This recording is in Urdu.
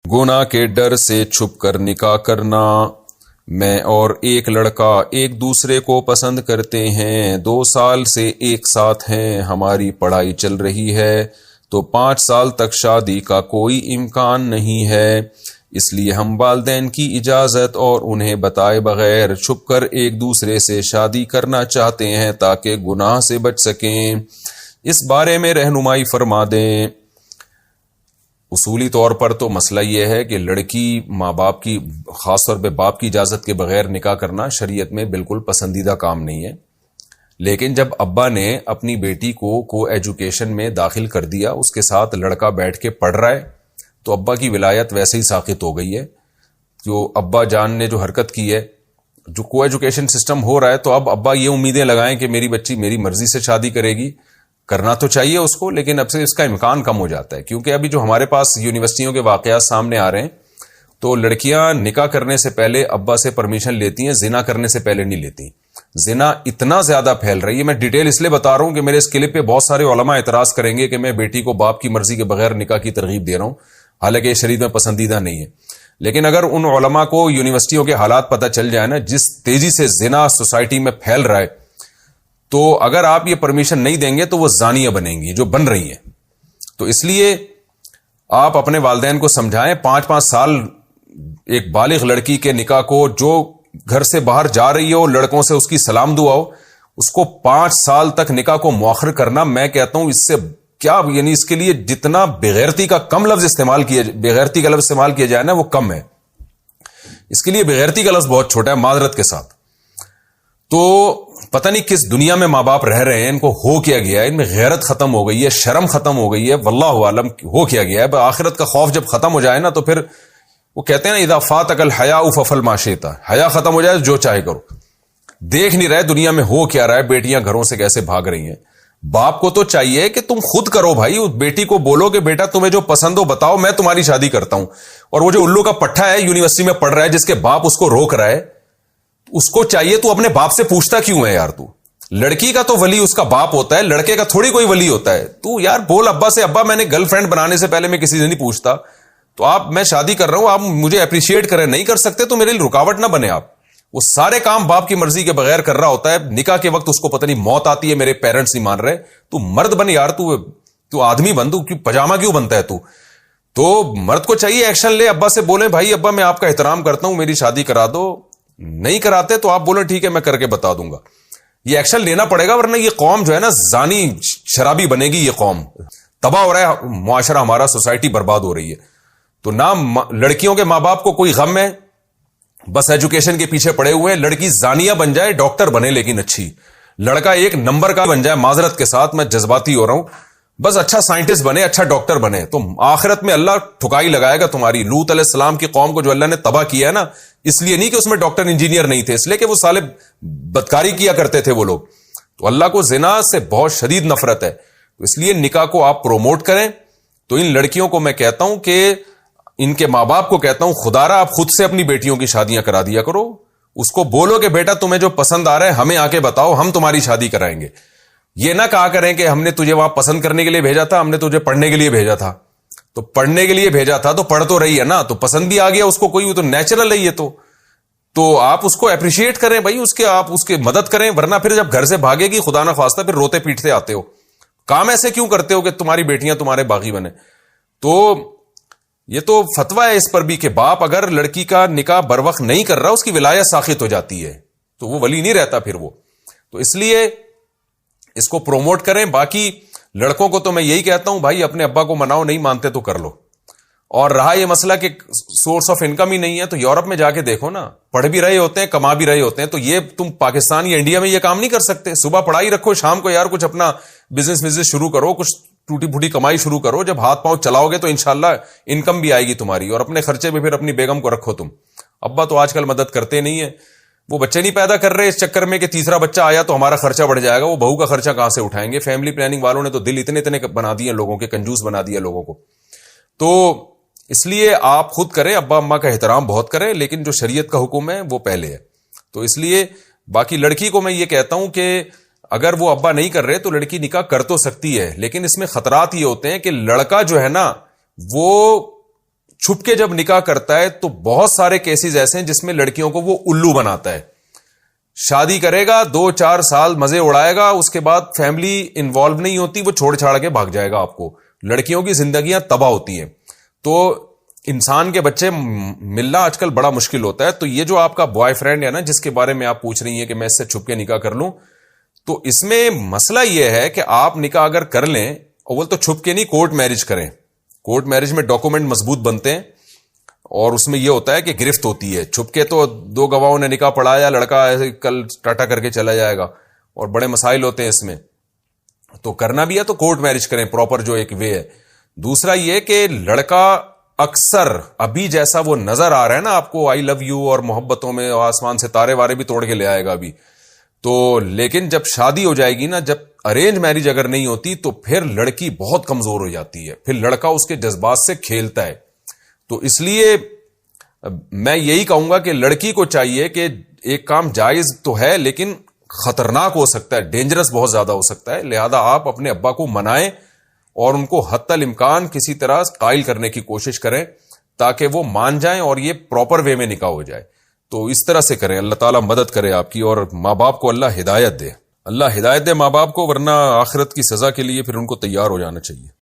گناہ کے ڈر سے چھپ کر نکاح کرنا۔ میں اور ایک لڑکا ایک دوسرے کو پسند کرتے ہیں، 2 سال سے ایک ساتھ ہیں، ہماری پڑھائی چل رہی ہے تو 5 سال تک شادی کا کوئی امکان نہیں ہے، اس لیے ہم والدین کی اجازت اور انہیں بتائے بغیر چھپ کر ایک دوسرے سے شادی کرنا چاہتے ہیں تاکہ گناہ سے بچ سکیں۔ اس بارے میں رہنمائی فرما دیں۔ اصولی طور پر تو مسئلہ یہ ہے کہ لڑکی ماں باپ کی، خاص طور پہ باپ کی اجازت کے بغیر نکاح کرنا شریعت میں بالکل پسندیدہ کام نہیں ہے، لیکن جب ابا نے اپنی بیٹی کو ایجوکیشن میں داخل کر دیا، اس کے ساتھ لڑکا بیٹھ کے پڑھ رہا ہے، تو ابا کی ولایت ویسے ہی ساقط ہو گئی ہے۔ جو ابا جان نے جو حرکت کی ہے، جو کو ایجوکیشن سسٹم ہو رہا ہے، تو اب ابا یہ امیدیں لگائیں کہ میری بچی میری مرضی سے شادی کرے گی، کرنا تو چاہیے اس کو، لیکن اب سے اس کا امکان کم ہو جاتا ہے، کیونکہ ابھی جو ہمارے پاس یونیورسٹیوں کے واقعات سامنے آ رہے ہیں، تو لڑکیاں نکاح کرنے سے پہلے ابا سے پرمیشن لیتی ہیں، زنا کرنے سے پہلے نہیں لیتی۔ زنا اتنا زیادہ پھیل رہی ہے، میں ڈیٹیل اس لیے بتا رہا ہوں کہ میرے اس کلپ پہ بہت سارے علماء اعتراض کریں گے کہ میں بیٹی کو باپ کی مرضی کے بغیر نکاح کی ترغیب دے رہا ہوں، حالانکہ یہ شریعت میں پسندیدہ نہیں ہے۔ لیکن اگر ان علماء کو یونیورسٹیوں کے حالات پتہ چل جائے نا، جس تیزی سے زنا سوسائٹی میں پھیل رہا ہے، تو اگر آپ یہ پرمیشن نہیں دیں گے تو وہ زانیہ بنیں گی جو بن رہی ہیں۔ تو اس لیے آپ اپنے والدین کو سمجھائیں، 5 سال ایک بالغ لڑکی کے نکاح کو، جو گھر سے باہر جا رہی ہو، لڑکوں سے اس کی سلام دعا ہو، اس کو 5 سال تک نکاح کو مؤخر کرنا، میں کہتا ہوں اس سے کیا، یعنی اس کے لیے جتنا بغیرتی کا کم لفظ استعمال کیا، بغیرتی کا لفظ استعمال کیا جائے نا، وہ کم ہے۔ اس کے لیے بغیرتی کا لفظ بہت چھوٹا ہے، معذرت کے ساتھ۔ تو پتہ نہیں کس دنیا میں ماں باپ رہ رہے ہیں، ان کو ہو کیا گیا ہے، ان میں غیرت ختم ہو گئی ہے، شرم ختم ہو گئی ہے، واللہ عالم ہو کیا گیا ہے۔ آخرت کا خوف جب ختم ہو جائے نا، تو پھر وہ کہتے ہیں نا، اذا فاتک الحیاء فافعل ما شئت، حیا ختم ہو جائے جو چاہے کرو۔ دیکھ نہیں رہے دنیا میں ہو کیا رہا ہے، بیٹیاں گھروں سے کیسے بھاگ رہی ہیں۔ باپ کو تو چاہیے کہ تم خود کرو بھائی، اس بیٹی کو بولو کہ بیٹا تمہیں جو پسند ہو بتاؤ، میں تمہاری شادی کرتا ہوں۔ اور وہ جو الو کا پٹھا ہے یونیورسٹی میں پڑھ رہا ہے، جس کے باپ اس کو روک رہا ہے، اس کو چاہیے تو اپنے باپ سے پوچھتا کیوں ہے یار؟ تو لڑکی کا تو ولی اس کا باپ ہوتا ہے، لڑکے کا تھوڑی کوئی ولی ہوتا ہے۔ تو یار بول ابا سے، ابا میں نے گرل فرینڈ بنانے سے پہلے میں کسی سے نہیں پوچھتا، تو آپ، میں شادی کر رہا ہوں، آپ مجھے اپریشیٹ کریں، نہیں کر سکتے تو میرے لیے رکاوٹ نہ بنے۔ آپ وہ سارے کام باپ کی مرضی کے بغیر کر رہا ہوتا ہے، نکاح کے وقت اس کو پتہ نہیں موت آتی ہے، میرے پیرنٹس نہیں مان رہے، تو مرد بن یار، تو آدمی بن، تو پجامہ کیوں بنتا ہے تو مرد کو چاہیے ایکشن لے، ابا سے بولیں بھائی ابا میں آپ کا احترام کرتا ہوں، میری شادی کرا دو۔ نہیں کراتے تو آپ بولیں ٹھیک ہے میں کر کے بتا دوں گا، یہ ایکشن لینا پڑے گا، ورنہ یہ قوم جو ہے نا زانی شرابی بنے گی، یہ قوم تباہ ہو رہا ہے، معاشرہ ہمارا، سوسائٹی برباد ہو رہی ہے۔ تو نہ لڑکیوں کے ماں باپ کو کوئی غم ہے، بس ایجوکیشن کے پیچھے پڑے ہوئے ہیں، لڑکی زانیہ بن جائے، ڈاکٹر بنے لیکن اچھی، لڑکا ایک نمبر کا بن جائے، معذرت کے ساتھ میں جذباتی ہو رہا ہوں، بس اچھا سائنٹسٹ بنے، اچھا ڈاکٹر بنے، تو آخرت میں اللہ ٹھکائی لگائے گا تمہاری۔ لوط علیہ السلام کی قوم کو جو اللہ نے تباہ کیا ہے نا، اس لیے نہیں کہ اس میں ڈاکٹر انجینئر نہیں تھے، اس لیے کہ وہ سالے بدکاری کیا کرتے تھے وہ لوگ، تو اللہ کو زنا سے بہت شدید نفرت ہے، تو اس لیے نکاح کو آپ پروموٹ کریں۔ تو ان لڑکیوں کو میں کہتا ہوں کہ ان کے ماں باپ کو کہتا ہوں، خدا را آپ خود سے اپنی بیٹیوں کی شادیاں کرا دیا کرو، اس کو بولو کہ بیٹا تمہیں جو پسند آ رہا ہے ہمیں آ کے بتاؤ، ہم تمہاری شادی کرائیں گے۔ یہ نہ کہا کریں کہ ہم نے تجھے وہاں پسند کرنے کے لیے بھیجا تھا، ہم نے تجھے پڑھنے کے لیے بھیجا تھا، تو پڑھنے کے لیے بھیجا تھا تو پڑھ تو رہی ہے نا، تو پسند بھی آ گیا اس کو، کوئی وہ تو نیچرل ہے یہ تو آپ اس کو اپریشیٹ کریں بھائی، آپ اس کی مدد کریں، ورنہ پھر جب گھر سے بھاگے گی خدا نہ خواستہ پھر روتے پیٹتے آتے ہو، کام ایسے کیوں کرتے ہو کہ تمہاری بیٹیاں تمہارے باغی بنے۔ تو یہ تو فتویٰ ہے اس پر بھی کہ باپ اگر لڑکی کا نکاح بر وقت نہیں کر رہا، اس کی ولایت ساقط ہو جاتی ہے، تو وہ ولی نہیں رہتا پھر وہ، تو اس لیے اس کو پروموٹ کریں۔ باقی لڑکوں کو تو میں یہی کہتا ہوں بھائی اپنے ابا کو مناؤ، نہیں مانتے تو کر لو۔ اور رہا یہ مسئلہ کہ سورس آف انکم ہی نہیں ہے، تو یورپ میں جا کے دیکھو نا، پڑھ بھی رہے ہوتے ہیں، کما بھی رہے ہوتے ہیں، تو یہ تم پاکستان یا انڈیا میں یہ کام نہیں کر سکتے۔ صبح پڑھائی رکھو، شام کو یار کچھ اپنا بزنس شروع کرو، کچھ ٹوٹی پھوٹی کمائی شروع کرو، جب ہاتھ پاؤں چلاؤ گے تو انشاءاللہ انکم بھی آئے گی تمہاری، اور اپنے خرچے میں پھر اپنی بیگم کو رکھو تم۔ ابا تو آج کل مدد کرتے نہیں ہیں، وہ بچے نہیں پیدا کر رہے اس چکر میں کہ تیسرا بچہ آیا تو ہمارا خرچہ بڑھ جائے گا، وہ بہو کا خرچہ کہاں سے اٹھائیں گے؟ فیملی پلاننگ والوں نے تو دل اتنے بنا دیے لوگوں کے، کنجوس بنا دیا لوگوں کو۔ تو اس لیے آپ خود کریں، ابا اماں کا احترام بہت کریں، لیکن جو شریعت کا حکم ہے وہ پہلے ہے۔ تو اس لیے باقی لڑکی کو میں یہ کہتا ہوں کہ اگر وہ ابا نہیں کر رہے تو لڑکی نکاح کر تو سکتی ہے، لیکن اس میں خطرات یہ ہوتے ہیں کہ لڑکا جو ہے نا وہ چھپ کے جب نکاح کرتا ہے تو بہت سارے کیسز ایسے ہیں جس میں لڑکیوں کو وہ الو بناتا ہے. شادی کرے گا 2-4 سال مزے اڑائے گا, اس کے بعد فیملی انوالو نہیں ہوتی, وہ چھوڑ چھاڑ کے بھاگ جائے گا آپ کو. لڑکیوں کی زندگیاں تباہ ہوتی ہیں. تو انسان کے بچے ملنا آج کل بڑا مشکل ہوتا ہے. تو یہ جو آپ کا بوائے فرینڈ ہے نا, جس کے بارے میں آپ پوچھ رہی ہیں کہ میں اس سے چھپ کے نکاح کر لوں, تو اس میں مسئلہ یہ ہے کہ آپ نکاح اگر کر لیں, اول تو چھپ کے نہیں, کورٹ میرج کریں. کورٹ میرج میں ڈاکومنٹ مضبوط بنتے ہیں, اور اس میں یہ ہوتا ہے کہ گرفت ہوتی ہے. چھپ کے تو 2 گواہوں نے نکاح پڑھایا, لڑکا ایسے کل ٹاٹا کر کے چلا جائے گا, اور بڑے مسائل ہوتے ہیں اس میں. تو کرنا بھی ہے تو کورٹ میرج کریں, پراپر جو ایک وے ہے. دوسرا یہ کہ لڑکا اکثر ابھی جیسا وہ نظر آ رہا ہے نا آپ کو, آئی لو یو اور محبتوں میں آسمان سے تارے وارے بھی توڑ کے لے آئے گا ابھی تو, لیکن جب شادی ہو جائے گی نا, جب ارینج میرج اگر نہیں ہوتی تو پھر لڑکی بہت کمزور ہو جاتی ہے, پھر لڑکا اس کے جذبات سے کھیلتا ہے. تو اس لیے میں یہی کہوں گا کہ لڑکی کو چاہیے کہ ایک کام جائز تو ہے لیکن خطرناک ہو سکتا ہے, ڈینجرس بہت زیادہ ہو سکتا ہے, لہذا آپ اپنے ابا کو منائیں اور ان کو حتی الامکان کسی طرح قائل کرنے کی کوشش کریں تاکہ وہ مان جائیں اور یہ پراپر وے میں نکاح ہو جائے. تو اس طرح سے کریں. اللہ تعالیٰ مدد کرے آپ کی, اور ماں باپ کو اللہ ہدایت دے. اللہ ہدایت دے ماں باپ کو, ورنہ آخرت کی سزا کے لیے پھر ان کو تیار ہو جانا چاہیے.